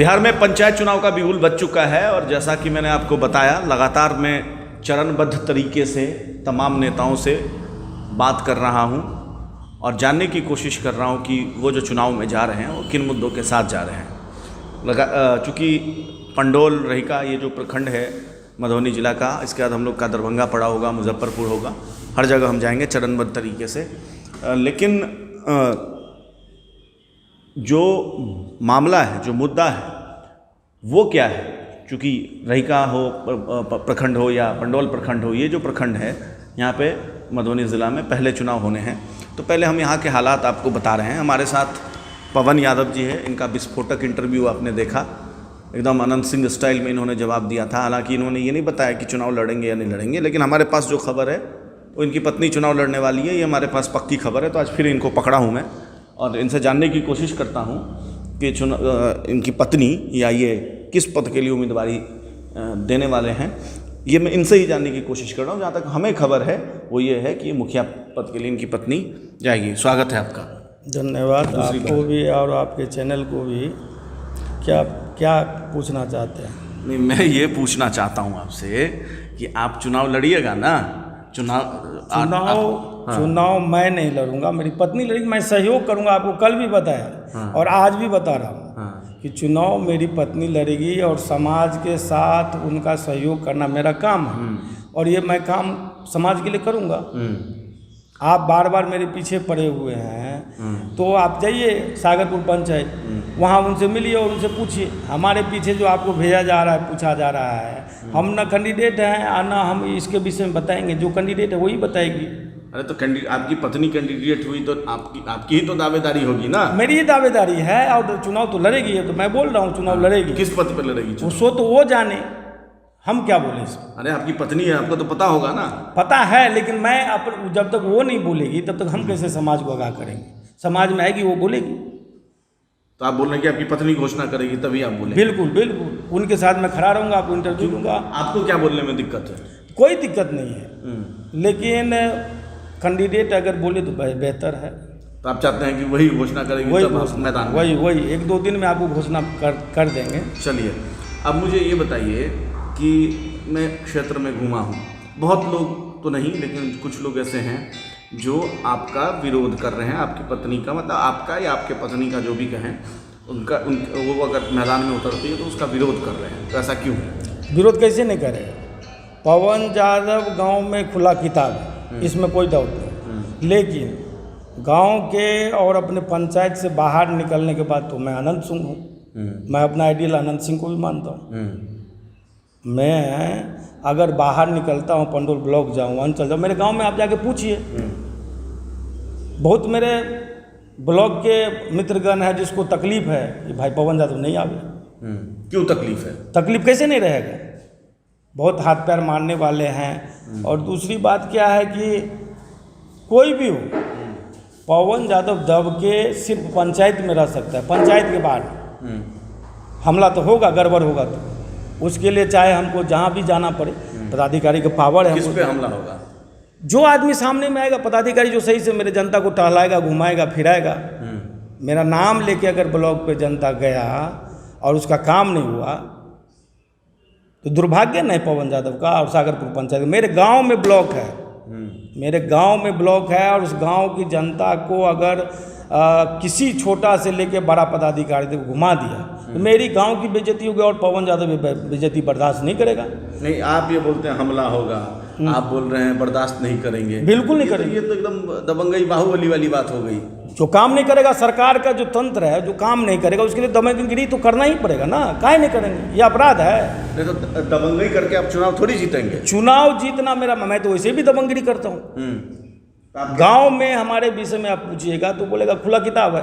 बिहार में पंचायत चुनाव का बिगुल बज चुका है और जैसा कि मैंने आपको बताया, लगातार मैं चरणबद्ध तरीके से तमाम नेताओं से बात कर रहा हूं और जानने की कोशिश कर रहा हूं कि वो जो चुनाव में जा रहे हैं वो किन मुद्दों के साथ जा रहे हैं। चूँकि पंडोल रहिका ये जो प्रखंड है मधुबनी जिला का, इसके बाद हम लोग का दरभंगा पड़ा होगा, मुजफ्फरपुर होगा, हर जगह हम जाएंगे चरणबद्ध तरीके से। लेकिन जो मामला है, जो मुद्दा है वो क्या है? चूँकि रहिका हो प्रखंड हो या पंडोल प्रखंड हो, ये जो प्रखंड है यहाँ पे मधुबनी ज़िला में पहले चुनाव होने हैं, तो पहले हम यहाँ के हालात आपको बता रहे हैं। हमारे साथ पवन यादव जी है, इनका विस्फोटक इंटरव्यू आपने देखा, एकदम अनंत सिंह स्टाइल में इन्होंने जवाब दिया था। हालांकि इन्होंने ये नहीं बताया कि चुनाव लड़ेंगे या नहीं लड़ेंगे, लेकिन हमारे पास जो खबर है वो इनकी पत्नी चुनाव लड़ने वाली है, ये हमारे पास पक्की खबर है। तो आज फिर इनको पकड़ा हूँ मैं और इनसे जानने की कोशिश करता हूँ कि इनकी पत्नी या ये किस पद के लिए उम्मीदवारी देने वाले हैं। ये मैं इनसे ही जानने की कोशिश कर रहा हूँ। जहाँ तक हमें खबर है वो ये है कि ये मुखिया पद के लिए इनकी पत्नी जाएगी। स्वागत है आपका। धन्यवाद आपको भी और आपके चैनल को भी। क्या पूछना चाहते हैं? नहीं, मैं ये पूछना चाहता हूँ आपसे कि आप चुनाव लड़िएगा ना? चुनाव मैं नहीं लड़ूंगा, मेरी पत्नी लड़ेगी। मैं सहयोग करूंगा, आपको कल भी बताया और आज भी बता रहा हूँ कि चुनाव मेरी पत्नी लड़ेगी और समाज के साथ उनका सहयोग करना मेरा काम है और ये मैं काम समाज के लिए करूंगा। आप बार बार मेरे पीछे पड़े हुए हैं, तो आप जाइए सागरपुर पंचायत, वहाँ उनसे मिलिए और उनसे पूछिए। हमारे पीछे जो आपको भेजा जा रहा है, पूछा जा रहा है, हम ना कैंडिडेट हैं ना हम इसके विषय में बताएंगे। जो कैंडिडेट है वही बताएगी। अरे तो आपकी पत्नी कैंडिडेट हुई तो आपकी ही तो दावेदारी होगी ना? मेरी ही दावेदारी है और चुनाव तो लड़ेगी है, तो मैं बोल रहा हूँ चुनाव लड़ेगी। किस पद पर लड़ेगी? उसको तो वो जाने, हम क्या बोले इसमें। अरे आपकी पत्नी है, आपको तो पता होगा ना? पता है, लेकिन मैं जब तक वो नहीं बोलेगी तब तक हम कैसे समाज को आगाह करेंगे? समाज में आएगी वो बोलेगी। तो आप बोल रहे हैं कि आपकी पत्नी घोषणा करेगी तभी आप बोलेंगे? बिल्कुल बिल्कुल, उनके साथ मैं खड़ा रहूँगा, आपको इंटरव्यू दूंगा। आपको क्या बोलने में दिक्कत है? कोई दिक्कत नहीं है, लेकिन कैंडिडेट अगर बोले तो बेहतर है। तो आप चाहते हैं कि वही घोषणा करेगी? वही मैदान में वही 1-2 दिन में आपको घोषणा कर देंगे। चलिए, अब मुझे ये बताइए कि मैं क्षेत्र में घूमा हूँ, बहुत लोग तो नहीं लेकिन कुछ लोग ऐसे हैं जो आपका विरोध कर रहे हैं, आपकी पत्नी का, मतलब आपका या आपके पत्नी का जो भी कहें, वो अगर मैदान में उतरती है तो उसका विरोध कर रहे हैं। तो ऐसा क्यों है? विरोध कैसे नहीं करेगा? पवन यादव गांव में खुला किताब है, इसमें कोई डाउट नहीं। लेकिन गांव के और अपने पंचायत से बाहर निकलने के बाद तो मैं अनंत सिंह हूँ। मैं अपना आइडियल अनंत सिंह को भी मानता हूँ। मैं अगर बाहर निकलता हूँ, पंडोल ब्लॉक जाऊँ, अंचल जाऊँ, मेरे गांव में आप जाके पूछिए, बहुत मेरे ब्लॉक के मित्रगण है जिसको तकलीफ है कि भाई पवन यादव नहीं आवे। क्यों तकलीफ है? तकलीफ कैसे नहीं रहेगा? बहुत हाथ पैर मारने वाले हैं। और दूसरी बात क्या है कि कोई भी हो, पवन यादव दब के सिर्फ पंचायत में रह सकता है। पंचायत के बाहर हमला तो होगा, गड़बड़ होगा तो उसके लिए चाहे हमको जहाँ भी जाना पड़े, पदाधिकारी का पावर है। किस पे हमला होगा? जो आदमी सामने में आएगा, पदाधिकारी जो सही से मेरे जनता को टहलाएगा, घुमाएगा, फिराएगा। मेरा नाम लेके अगर ब्लॉक पे जनता गया और उसका काम नहीं हुआ तो दुर्भाग्य नहीं पवन यादव का और सागरपुर पंचायत। मेरे गांव में ब्लॉक है, मेरे गांव में ब्लॉक है और उस गांव की जनता को अगर किसी छोटा से लेके बड़ा पदाधिकारी को घुमा दिया तो मेरी गांव की बेइज्जती होगी और पवन यादव बेइज्जती बर्दाश्त नहीं करेगा। नहीं, आप ये बोलते हैं हमला होगा, आप बोल रहे हैं बर्दाश्त नहीं करेंगे। बिल्कुल नहीं करेंगे। ये तो एकदम दबंगई बाहुबली वाली बात हो गई। जो काम नहीं करेगा, सरकार का जो तंत्र है, जो काम नहीं करेगा उसके लिए दबंगगिरी तो करना ही पड़ेगा ना। काहे नहीं करेंगे? ये अपराध है। नहीं तो दबंगई करके आप चुनाव थोड़ी जीतेंगे। चुनाव जीतना मेरा, मैं तो वैसे भी दबंगगिरी करता हूँ। गांव में हमारे विषय में आप पूछिएगा तो बोलेगा खुला किताब है,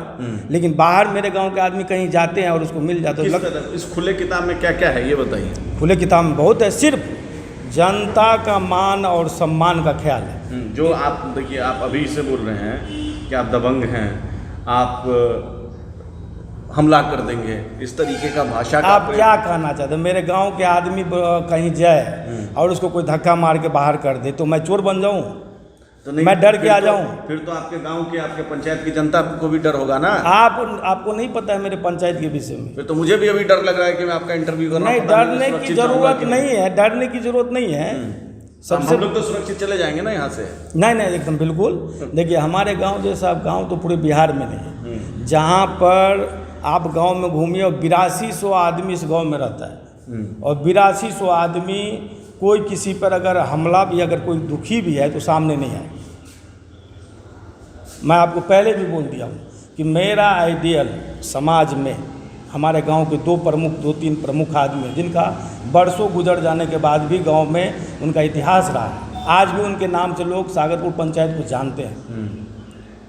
लेकिन बाहर मेरे गांव के आदमी कहीं जाते हैं और उसको मिल जाता है। इस खुले किताब में क्या क्या है ये बताइए? खुले किताब में बहुत है, सिर्फ जनता का मान और सम्मान का ख्याल है। जो आप देखिए, आप अभी से बोल रहे हैं कि आप दबंग हैं, आप हमला कर देंगे, इस तरीके का भाषा का आप क्या कहना चाहते हैं? मेरे गांव के आदमी कहीं जाए और उसको कोई धक्का मार के बाहर कर दे तो मैं चोर बन जाऊं? तो नहीं, मैं डर के आ जाऊं? फिर तो आपके गांव के, आपके पंचायत की जनता को भी डर होगा ना। आपको नहीं पता है मेरे पंचायत के विषय में। फिर तो मुझे भी अभी डर लग रहा है कि मैं आपका इंटरव्यू कर रहा हूं। नहीं, डरने की जरूरत नहीं है, डरने की जरूरत नहीं है। सबसे हम लोग तो सुरक्षित चले जाएंगे ना यहाँ से। नहीं एकदम बिल्कुल। देखिए हमारे गांव जैसा गांव तो पूरे बिहार में नहीं है। जहाँ पर आप गांव में घूमिए और 8200 आदमी इस गांव में रहता है, और 8200 आदमी कोई किसी पर अगर हमला भी, अगर कोई दुखी भी है तो सामने नहीं आए। मैं आपको पहले भी बोल दिया हूँ कि मेरा आइडियल समाज में हमारे गांव के 2-3 प्रमुख आदमी हैं जिनका बरसों गुजर जाने के बाद भी गांव में उनका इतिहास रहा है। आज भी उनके नाम से लोग सागरपुर पंचायत को जानते हैं।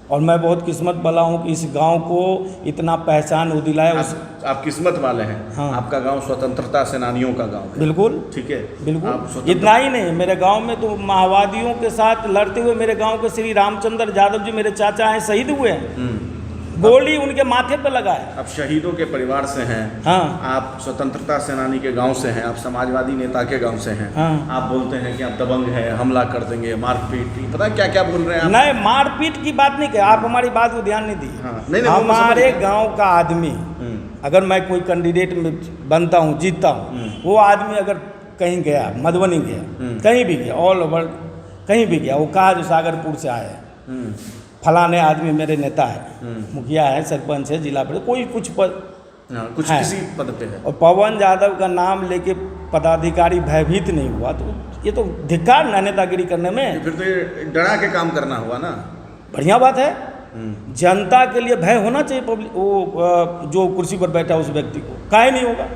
और मैं बहुत किस्मत वाला हूँ कि इस गांव को इतना पहचान वो दिलाया। आप किस्मत वाले हैं। हाँ। आपका गांव स्वतंत्रता सेनानियों का गांव है। बिल्कुल ठीक है, बिल्कुल। इतना ही नहीं, मेरे गांव में तो माओवादियों के साथ लड़ते हुए मेरे गांव के श्री रामचंद्र यादव जी मेरे चाचा हैं, शहीद हुए हैं। गोली उनके माथे पे लगा है। आप शहीदों के परिवार से हैं। हाँ। आप स्वतंत्रता सेनानी के गांव से हैं, आप समाजवादी नेता के गांव से हैं। हाँ। आप बोलते हैं कि आप दबंग हैं, हमला कर देंगे, मारपीट, पता है क्या क्या बोल रहे हैं आप। नहीं, मारपीट की बात नहीं, आप हमारी बात को ध्यान नहीं दी। हाँ। नहीं, हमारे गांव का आदमी, अगर मैं कोई कैंडिडेट में बनता हूँ, जीतता हूँ, वो आदमी अगर कहीं गया, मधुबनी गया, कहीं भी गया, ऑल ओवर कहीं भी गया, वो कहा जो सागरपुर से आया है, फलाने आदमी मेरे नेता है, मुखिया है, सरपंच है, जिला परिषद, कोई कुछ पद कुछ है, किसी पद पे है, और पवन यादव का नाम लेके पदाधिकारी भयभीत नहीं हुआ, तो ये तो धिक्कार ना नेतागिरी करने में। फिर तो ये डरा के काम करना हुआ ना। बढ़िया बात है। जनता के लिए भय होना चाहिए। पब्लिक वो जो कुर्सी पर बैठा उस व्यक्ति को काहे नहीं होगा।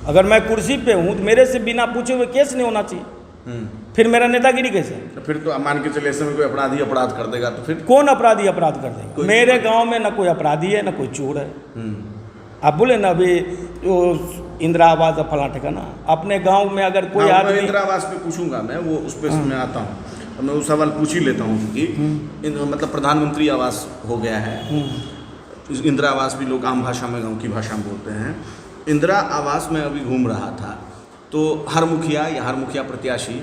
अगर मैं कुर्सी पे हूँ तो मेरे से बिना पूछे हुए केस नहीं होना चाहिए। फिर मेरा नेतागिरी कैसे? तो फिर तो मान के चले, ऐसे में कोई अपराधी अपराध कर देगा तो फिर कौन अपराधी अपराध कर देगा? मेरे गांव में ना कोई अपराधी है ना कोई चोर है। आप बोले ना अभी इंदिरा आवास फला ठिकाना, अपने गांव में अगर कोई आदमी, इंदिरा आवास पे पूछूंगा मैं, वो उस पर मैं आता हूँ, तो मैं उस सवाल पूछ ही लेता हूँ क्योंकि मतलब प्रधानमंत्री आवास हो गया है, इंदिरा आवास भी लोग आम भाषा में, गाँव की भाषा में बोलते हैं। इंदिरा आवास में अभी घूम रहा था तो हर मुखिया या हर मुखिया प्रत्याशी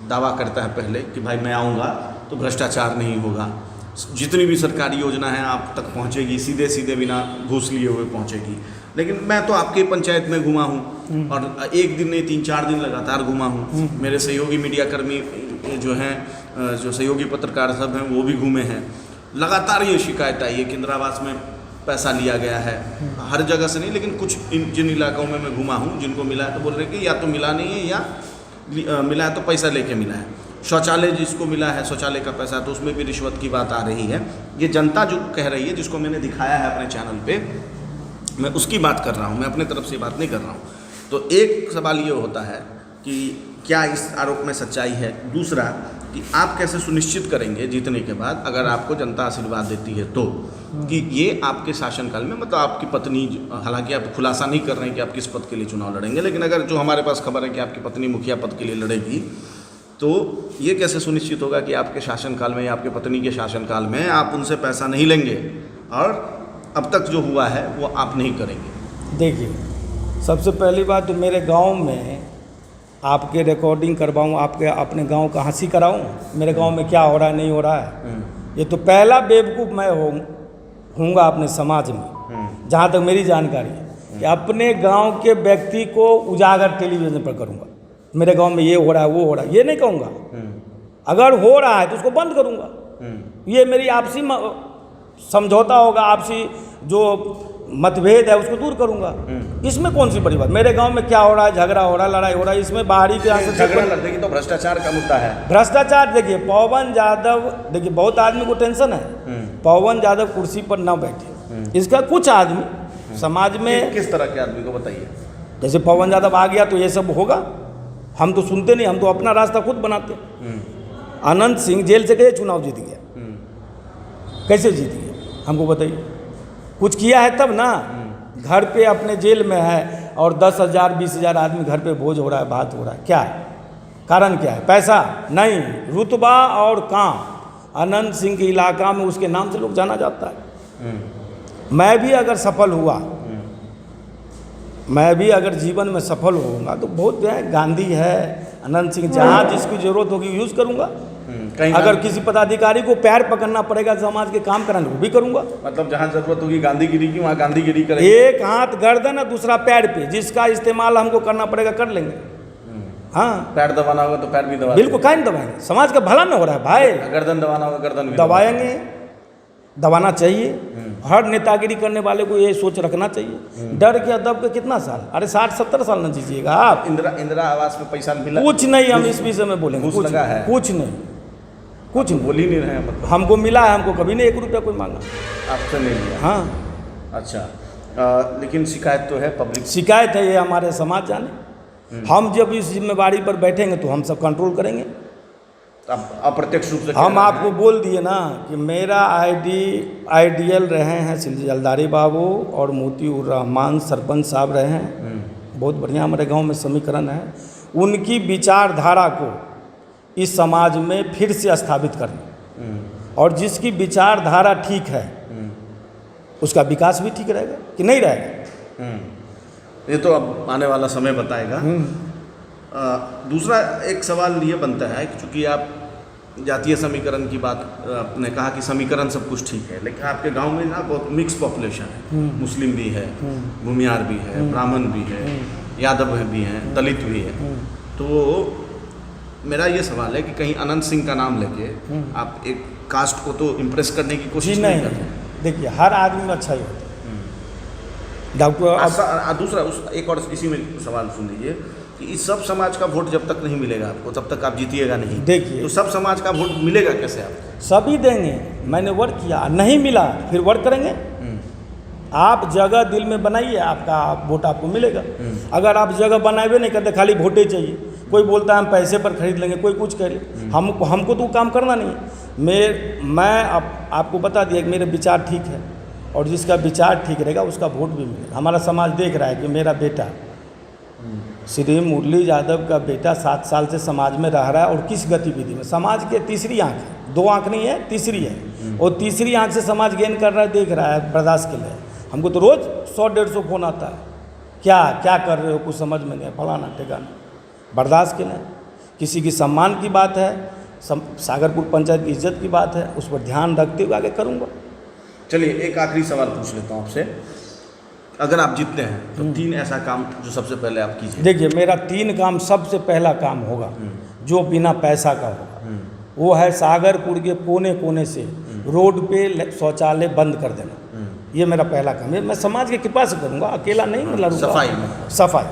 दावा करता है पहले कि भाई मैं आऊँगा तो भ्रष्टाचार नहीं होगा, जितनी भी सरकारी योजना है आप तक पहुँचेगी, सीधे सीधे बिना घूस लिए हुए पहुँचेगी। लेकिन मैं तो आपके पंचायत में घुमा हूँ और एक दिन नहीं 3-4 दिन लगातार घुमा हूँ। मेरे सहयोगी मीडियाकर्मी जो हैं, जो सहयोगी पत्रकार सब हैं, वो भी घूमे हैं। लगातार ये शिकायत आई है कि इंदिरा आवास में पैसा लिया गया है। हर जगह से नहीं, लेकिन कुछ जिन इलाकों में मैं घुमा हूँ जिनको मिला है तो बोल रहे हैं कि या तो मिला नहीं है या मिला है तो पैसा लेके मिला है। शौचालय जिसको मिला है, शौचालय का पैसा, तो उसमें भी रिश्वत की बात आ रही है। ये जनता जो कह रही है, जिसको मैंने दिखाया है अपने चैनल पे, मैं उसकी बात कर रहा हूँ, मैं अपने तरफ से बात नहीं कर रहा हूँ। तो एक सवाल ये होता है कि क्या इस आरोप में सच्चाई है। दूसरा कि आप कैसे सुनिश्चित करेंगे जीतने के बाद, अगर आपको जनता आशीर्वाद देती है तो, कि ये आपके शासनकाल में, मतलब आपकी पत्नी, हालांकि आप खुलासा नहीं कर रहे हैं कि आप किस पद के लिए चुनाव लड़ेंगे, लेकिन अगर जो हमारे पास खबर है कि आपकी पत्नी मुखिया पद के लिए लड़ेगी, तो ये कैसे सुनिश्चित होगा कि आपके शासनकाल में या आपके पत्नी के शासनकाल में आप उनसे पैसा नहीं लेंगे और अब तक जो हुआ है वो आप नहीं करेंगे? देखिए, सबसे पहली बात तो मेरे गांव में आपके रिकॉर्डिंग करवाऊं, आपके अपने गांव का हंसी कराऊं, मेरे गांव में क्या हो रहा है नहीं हो रहा है। ये तो पहला बेवकूफ़ मैं होऊंगा अपने समाज में, जहाँ तक मेरी जानकारी है, कि अपने गांव के व्यक्ति को उजागर टेलीविज़न पर करूंगा। मेरे गांव में ये हो रहा है वो हो रहा है, ये नहीं कहूँगा। अगर हो रहा है तो उसको बंद करूँगा। ये मेरी आपसी समझौता होगा, आपसी जो मतभेद है उसको दूर करूंगा। इसमें कौन सी बड़ी बात? मेरे गांव में क्या हो रहा है, झगड़ा हो रहा है, लड़ाई हो रहा है, इसमें बाहरी के झगड़ा लड़ने की तो भ्रष्टाचार का मुद्दा है। भ्रष्टाचार देखिए, पवन यादव, देखिए बहुत आदमी को टेंशन है, पवन यादव कुर्सी पर ना बैठे। इसका कुछ आदमी समाज में, किस तरह के आदमी को बताइए? जैसे पवन यादव आ गया तो ये सब होगा। हम तो सुनते नहीं, हम तो अपना रास्ता खुद बनाते। अनंत सिंह जेल से गए, चुनाव जीत गया। कैसे जीत गया हमको बताइए? कुछ किया है तब ना। घर पे अपने जेल में है और 10,000 20,000 आदमी घर पे भोज हो रहा है, बात हो रहा है, क्या है कारण? क्या है? पैसा नहीं, रुतबा और काम। अनंत सिंह के इलाका में उसके नाम से लोग जाना जाता है। मैं भी अगर सफल हुआ, मैं भी अगर जीवन में सफल होऊंगा तो बहुत जो है, गांधी है, अनंत सिंह जहाँ जिसकी जरूरत होगी यूज़ करूँगा। कहीं अगर किसी पदाधिकारी को पैर पकड़ना पड़ेगा समाज के काम कराने वो भी करूँगा। मतलब जहाँ जरूरत होगी गांधीगिरी की वहाँ गांधीगिरी करेंगे। एक हाथ गर्दन और दूसरा पैर पे, जिसका इस्तेमाल हमको करना पड़ेगा कर लेंगे। हाँ, पैर दबाना होगा तो पैर भी दबा बिल्कुल, काहे नहीं दबाएंगे, समाज का भला नहीं हो रहा है भाई। गर्दन दबाना होगा गर्दन भी दबाएंगे, दबाना चाहिए। हर नेतागिरी करने वाले को ये सोच रखना चाहिए। डर के दब के कितना साल, अरे 60-70 साल न जीजिएगा आप। इंदिरा आवास में पैसा मिला? कुछ नहीं, हम इस विषय में बोलेंगे। घूस लगा है? कुछ नहीं, कुछ नहीं। बोल ही नहीं रहे हैं मतलब। हमको मिला है, हमको कभी नहीं 1 रुपया कोई मांगा। आपसे नहीं लिया? हाँ। अच्छा, लेकिन शिकायत तो है पब्लिक? शिकायत है, ये हमारे समाज जाने। हम जब इस जिम्मेवारी पर बैठेंगे तो हम सब कंट्रोल करेंगे। अब अप्रत्यक्ष रूप से हम आपको बोल दिए ना कि मेरा आइडियल रहे हैं जलदारी बाबू और मोतीउर रहमान सरपंच साहब रहे हैं। बहुत बढ़िया हमारे गांव में समीकरण है। उनकी विचारधारा को इस समाज में फिर से स्थापित करना, और जिसकी विचारधारा ठीक है उसका विकास भी ठीक रहेगा कि नहीं रहेगा, ये तो अब आने वाला समय बताएगा। दूसरा एक सवाल ये बनता है कि चूँकि आप जातीय समीकरण की बात आपने कहा कि समीकरण सब कुछ ठीक है, लेकिन आपके गांव में ना बहुत मिक्स पॉपुलेशन है। मुस्लिम भी है, भूमियार भी है, ब्राह्मण भी है, यादव भी हैं, दलित भी है। तो मेरा ये सवाल है कि कहीं अनंत सिंह का नाम लेके आप एक कास्ट को तो इम्प्रेस करने की कोशिश नहीं कर रहे? देखिए, हर आदमी में अच्छा ही होता है डॉक्टर। दूसरा एक और इसी में सवाल सुन लीजिए कि इस सब समाज का वोट जब तक नहीं मिलेगा आपको तब तक आप जीतिएगा नहीं। देखिए, तो सब समाज का वोट मिलेगा कैसे आपको? सभी देंगे। मैंने वर्क किया, नहीं मिला फिर वर्क करेंगे। आप जगह दिल में बनाइए, आपका वोट आपको मिलेगा। अगर आप जगह बनाए नहीं करते, खाली वोटे चाहिए, कोई बोलता है हम पैसे पर खरीद लेंगे, कोई कुछ कर ले, हमको तो काम करना नहीं है। मैं आपको बता दिया कि मेरे विचार ठीक है, और जिसका विचार ठीक रहेगा उसका वोट भी मिलेगा। हमारा समाज देख रहा है कि मेरा बेटा श्री मुरली यादव का बेटा 7 साल से समाज में रह रहा है, और किस गतिविधि में, समाज के तीसरी आंख है, 2 आंख नहीं है, तीसरी है, और तीसरी आंख से समाज गेन कर रहा है, देख रहा है। बर्दाश्त के लिए हमको तो रोज़ 100-150 फोन आता है, क्या क्या कर रहे हो, कुछ समझ में नहीं, फलाना ठिकाना। बर्दाश्त के लिए किसी की सम्मान की बात है, सागरपुर पंचायत की इज्जत की बात है, उस पर ध्यान रखते हुए आगे करूँगा। चलिए, एक आखिरी सवाल पूछ लेता हूँ आपसे। अगर आप जीतते हैं तो 3 ऐसा काम जो सबसे पहले आप कीजिए। देखिए, मेरा 3 काम, सबसे पहला काम होगा जो बिना पैसा का होगा, वो है सागरपुर के कोने कोने से रोड पे शौचालय बंद कर देना। ये मेरा पहला काम है। मैं समाज की कृपा से करूँगा, अकेला नहीं लड़ूंगा। सफाई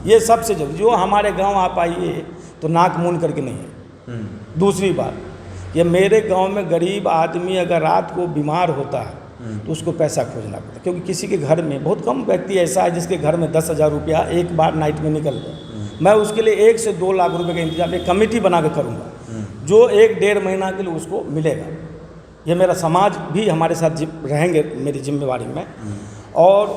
ये सबसे जरूरी। जो हमारे गाँव आप आइए तो नाक मूंद करके नहीं है। दूसरी बात, ये मेरे गांव में गरीब आदमी अगर रात को बीमार होता है तो उसको पैसा खोजना पड़ता है, क्योंकि किसी के घर में, बहुत कम व्यक्ति ऐसा है जिसके घर में 10,000 रुपया एक बार नाइट में निकल गया। मैं उसके लिए 1 से 2 लाख रुपए का इंतजाम एक कमेटी बना के करूँगा, जो 1-1.5 महीना के लिए उसको मिलेगा। ये मेरा समाज भी हमारे साथ रहेंगे मेरी जिम्मेवारी में। और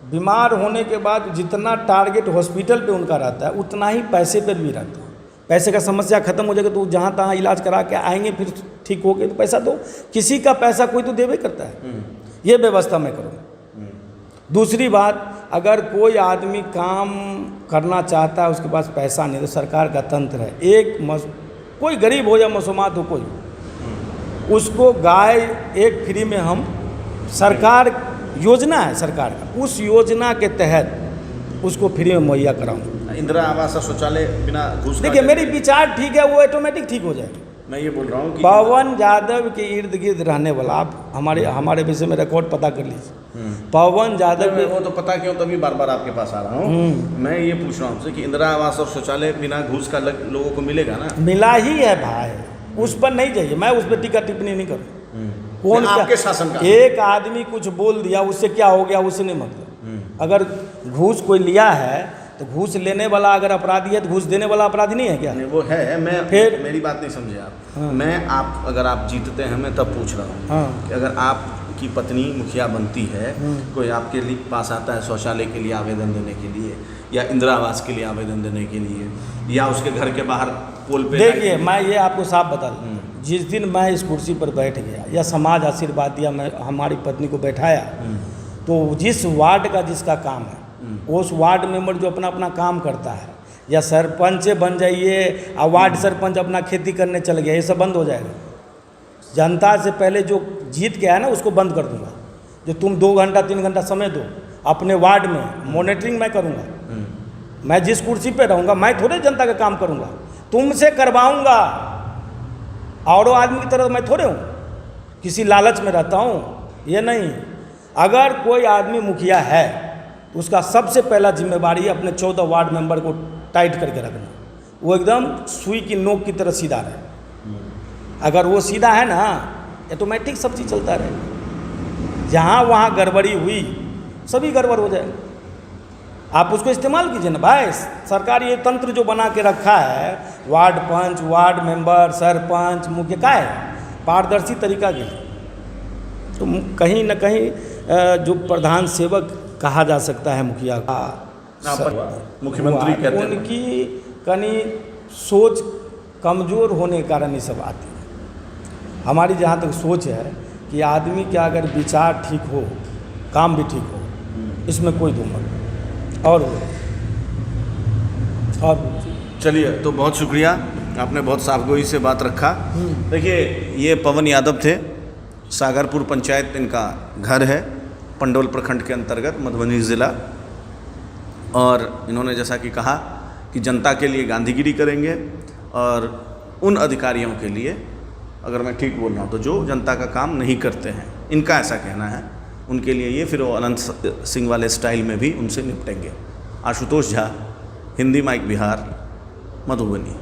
बीमार होने के बाद जितना टारगेट हॉस्पिटल पे उनका रहता है उतना ही पैसे पर भी रहता है। पैसे का समस्या खत्म हो जाएगा तो जहाँ तहाँ इलाज करा के आएंगे, फिर ठीक हो गए तो पैसा दो। किसी का पैसा कोई तो देवे करता है, ये व्यवस्था मैं करूँगा। दूसरी बात, अगर कोई आदमी काम करना चाहता है, उसके पास पैसा नहीं, तो सरकार का तंत्र है, कोई गरीब हो या मसूमात हो, कोई उसको गाय एक फ्री में हम, सरकार योजना है सरकार का, उस योजना के तहत उसको फ्री में मुहैया कराऊंगा। इंदिरा आवास और शौचालय बिना घूस। देखिए, मेरी विचार ठीक है, वो ऑटोमेटिक ठीक हो जाएगा। मैं ये बोल रहा हूँ कि पवन यादव के इर्द गिर्द रहने वाला, आप हमारे विषय में रिकॉर्ड पता कर लीजिए। पवन यादव, वो तो पता क्यों, तभी बार बार आपके पास आ रहा हूँ। मैं ये पूछ रहा हूँ आपसे कि इंदिरा आवास और शौचालय बिना घूस का लोगों को मिलेगा ना? मिला ही है भाई, उस पर नहीं जाइए, मैं उस पर टीका टिप्पणी नहीं करूँ। कौन आपके शासन का एक आदमी कुछ बोल दिया, उससे क्या हो गया, उससे नहीं मतलब। अगर घूस कोई लिया है तो घूस लेने वाला अगर अपराधी है तो घूस देने वाला अपराधी नहीं है क्या? नहीं, वो है। मैं फिर मेरी बात नहीं समझे आप। मैं आप अगर आप जीतते हैं, मैं तब पूछ रहा हूँ कि अगर आपकी पत्नी मुखिया बनती है, कोई आपके लिए पास आता है शौचालय के लिए आवेदन देने के लिए, या इंदिरा आवास के लिए आवेदन देने के लिए, या उसके घर के बाहर पोल पे। देखिए, मैं ये आपको साफ बता दूँ, जिस दिन मैं इस कुर्सी पर बैठ गया या समाज आशीर्वाद दिया, मैं हमारी पत्नी को बैठाया, तो जिस वार्ड का जिसका काम है, उस वार्ड मेंबर जो अपना अपना काम करता है, या सरपंच बन जाइए और वार्ड सरपंच अपना खेती करने चल गया, ये सब बंद हो जाएगा। जनता से पहले जो जीत के आया ना उसको बंद कर दूंगा। जो तुम 2 घंटा 3 घंटा समय दो अपने वार्ड में, मॉनिटरिंग मैं करूँगा। मैं जिस कुर्सी पे रहूँगा मैं थोड़े जनता का काम करूँगा, तुमसे करवाऊँगा। औरों आदमी की तरह मैं थोड़े हूँ किसी लालच में रहता हूँ, ये नहीं। अगर कोई आदमी मुखिया है तो उसका सबसे पहला जिम्मेवारी है अपने 14 वार्ड मेंबर को टाइट करके रखना। वो एकदम सुई की नोक की तरह सीधा रहे। अगर वो सीधा है ना, ऑटोमेटिक सब चीज़ चलता रहेगा। जहाँ वहाँ गड़बड़ी हुई सभी गड़बड़ हो जाएगा। आप उसको इस्तेमाल कीजिए ना भाई। सरकार ये तंत्र जो बना के रखा है, वार्ड पंच, वार्ड मेंबर, सरपंच, मुखिया, का है पारदर्शी तरीका के लिए। तो कहीं ना कहीं जो प्रधान सेवक कहा जा सकता है मुखिया का, मुख्यमंत्री कहते हैं, उनकी कहीं सोच कमज़ोर होने के कारण ये सब आती है। हमारी जहाँ तक सोच है कि आदमी का अगर विचार ठीक हो, काम भी ठीक हो, इसमें कोई दो मत। और चलिए, तो बहुत शुक्रिया, आपने बहुत साफगोई से बात रखा। देखिए, ये पवन यादव थे, सागरपुर पंचायत इनका घर है, पंडोल प्रखंड के अंतर्गत, मधुबनी ज़िला। और इन्होंने जैसा कि कहा कि जनता के लिए गांधीगिरी करेंगे और उन अधिकारियों के लिए, अगर मैं ठीक बोल रहा हूँ तो, जो जनता का काम नहीं करते हैं, इनका ऐसा कहना है, उनके लिए ये फिर वो अनंत सिंह वाले स्टाइल में भी उनसे निपटेंगे। आशुतोष झा, हिंदी माइक बिहार, मधुबनी।